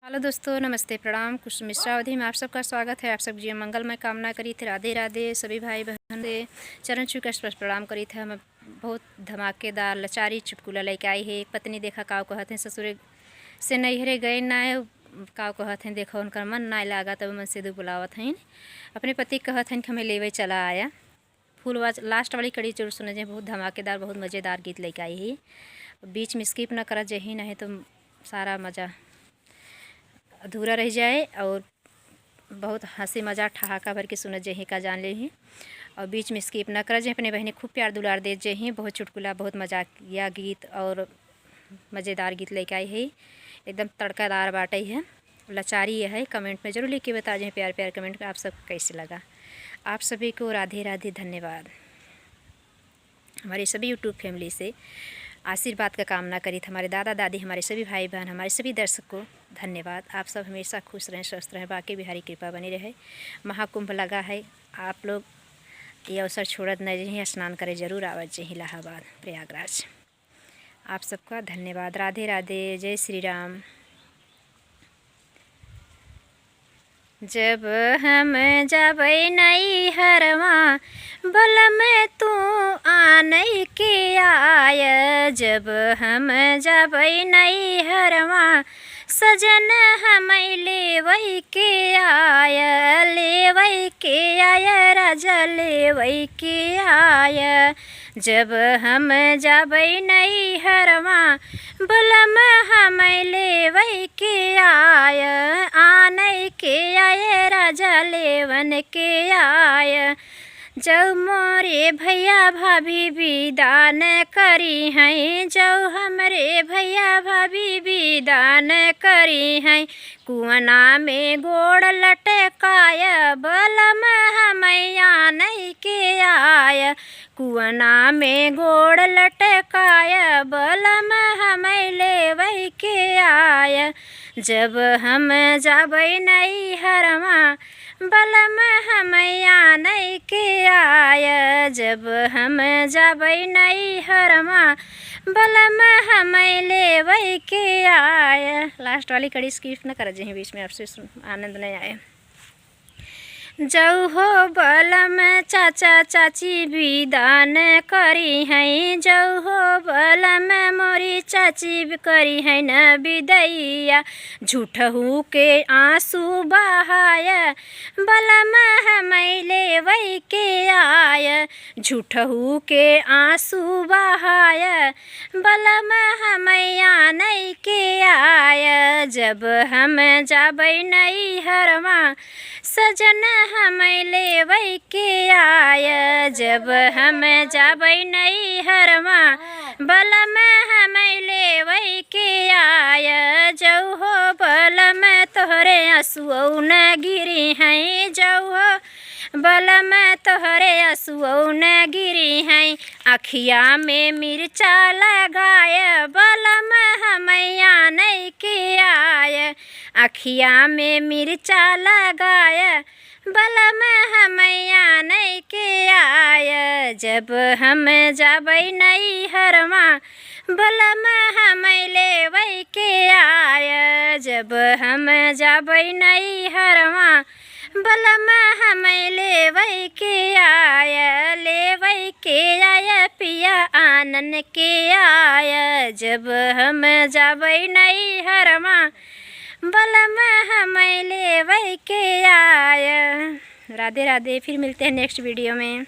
Hello दोस्तों, नमस्ते, प्रणाम। कुछ मिश्रा अवधि में आप सबका स्वागत है। आप सब जीवन मंगलमय कामना करी थे। राधे राधे। सभी भाई बहन से चरण छू कर स्पर्श प्रणाम करी थे। हमें बहुत धमाकेदार लचारी चुटकुला लेके आई है। एक पत्नी देखा काव कहते हैं ससुरे से नैहरे गए ना काव कहते हैं देखो उनका मन ना लागा तब मन से दू बुलावत हैं। अपने पति कहते हैं कि हमें लेवे चला आया। फुल लास्ट वाली कड़ी जरूर सुने जाए। बहुत धमाकेदार बहुत मज़ेदार गीत लेके आई है। बीच में स्किप ना करा जही नहीं तो सारा मज़ा अधूरा रह जाए। और बहुत हंसी मजाक ठहाका भर के सुनत जही का जान ले ही। और बीच में स्किप ना कर जाए। अपने बहने खूब प्यार दुलार दे जही। बहुत चुटकुला बहुत मजाकिया गीत और मज़ेदार गीत लेके आई है। एकदम तड़कादार बाटे है। लचारी है। कमेंट में ज़रूर लिख के बता जाए प्यार प्यार कमेंट में आप सब कैसे लगा। आप सभी को राधे राधे, धन्यवाद। हमारी सभी यूट्यूब फैमिली से आशीर्वाद का कामना करी थी। हमारे दादा दादी, हमारे सभी भाई बहन, हमारे सभी दर्शकों धन्यवाद। आप सब हमेशा खुश रहें, स्वस्थ रहें, बाकी बिहारी कृपा बनी रहे। महाकुंभ लगा है। आप लोग ये अवसर छोड़त न जहीं, स्नान करें जरूर आवत जहीं इलाहाबाद प्रयागराज। आप सबका धन्यवाद। राधे राधे। जय श्री राम। जब हम जबै नैहरवा बलम तू आनै के आय। जब हम जबै नैहरवा सजन हम लेवै के आय। लेवै के आय राजा लेवै के आय। जब हम जबै नैहरवा बलम हम लेवै के आय। आनै के आय राजा लेवन के आय। जब मोरे भैया भाभी विदान करी हैं। जब हमरे भैया भाभी विदान करी हैं। कुआना में गोड़ लटकाय बलम हम आनै के आय। कुआना में गोड़ लटकाय बलम हम लेवै के आय। जब हम जबै नैहरवा बलम हम आनै के आय। जब हम जबै नैहरवा बलम हम लेवै के आय। लास्ट वाली कड़ी स्किप न कर जहीं, बीच में आपसे आनंद नहीं आए। जौ हो बलम चाचा चाची विदान करी हैं। जौ हो बलम मोरी चाची करी हैं न विदैया। झूठहू के आंसू बहाय बलम हम लेवै के आय। झूठहू के आंसू बहाय बलम हम आनै के आय। जब हम जबै नैहरवा सजन हम लेवै के आय। जब हम जबै नैहरवा बलम हम लेवै के आय। जौ हो बलम तोहरे आंसुओ न गिरी हैं। जौ हो बलम तोहरे आंसुओ न गिरी हैं। अखिया में मिर्चा लगाय बलम हम आनै के आय। अखिया में मिर्चा लगाय बलम हम आनै के आय। जब हम जबै नैहरवा बलम हम लेवै के आय। जब हम जबै नैहरवा बलम हम लेवै के आय। लेवै के आय पिया आनन के आय। जब हम जबै नैहरवा बलम हम लेवै के आय। राधे राधे। फिर मिलते हैं नेक्स्ट वीडियो में।